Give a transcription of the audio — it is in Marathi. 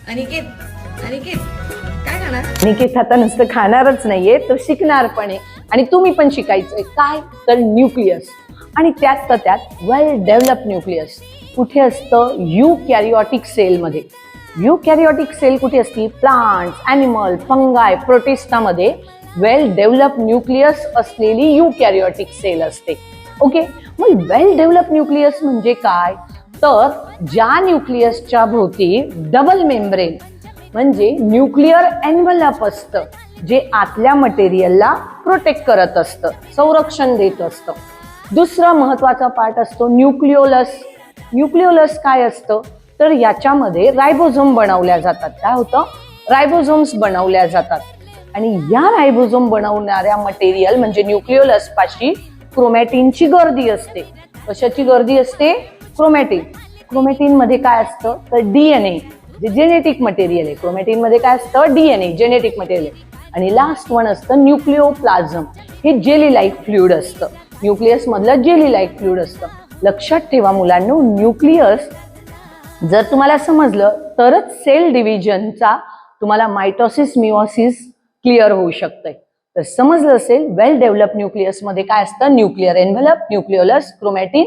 अनिकेत अनिकेत काय खाणार? निकेत आता नुसतं खाणारच नाहीये, तो शिकणार पण आहे. आणि तुम्ही पण शिकायचंय काय, तर न्यूक्लियस. आणि त्यात वेल डेव्हलप न्यूक्लियस कुठे असतं? युकॅरियोटिक सेलमध्ये. युकॅरियोटिक सेल कुठे असते? प्लांट्स, ॲनिमल, फंगाय, प्रोटिस्टामध्ये वेल डेव्हलप न्यूक्लियस असलेली युकॅरियोटिक सेल असते. ओके, मग वेल डेव्हलप न्यूक्लियस म्हणजे काय? तर ज्या न्यूक्लियसच्या भोवती डबल मेम्ब्रेन म्हणजे न्यूक्लिअर एन्व्हलप असतं, जे आतल्या मटेरियलला प्रोटेक्ट करत असतं, संरक्षण देत असतं. दुसरा महत्वाचा पार्ट असतो न्यूक्लिओलस. न्यूक्लिओलस काय असतं? तर याच्यामध्ये रायबोझोम बनवल्या जातात. काय होतं? रायबोझोम्स बनवल्या जातात. आणि या रायबोझोम बनवणाऱ्या मटेरियल म्हणजे न्यूक्लिओलस पाशी क्रोमॅटिनची गर्दी असते. कशाची गर्दी असते? क्रोमॅटिन. क्रोमॅटिन मध्ये काय असतं? तर डीएनए, जे जेनेटिक मटेरियल आहे. क्रोमॅटिन मध्ये काय असतं? डीएनए, जेनेटिक मटेरियल आहे. आणि लास्ट वन असतं न्यूक्लिओप्लाझम. हे जेली लाईक फ्लुइड असतं. न्यूक्लियस मधलं जेली लाईक फ्लुइड असतं. लक्षात ठेवा मुलांनो, न्यूक्लियस जर तुम्हाला समजलं तरच सेल डिव्हिजनचा तुम्हाला मायटोसिस मिओसिस क्लिअर होऊ शकतंय. तर समजलं असेल वेल डेव्हलप न्यूक्लियस मध्ये काय असतं? Nuclear envelope, nucleolus, chromatin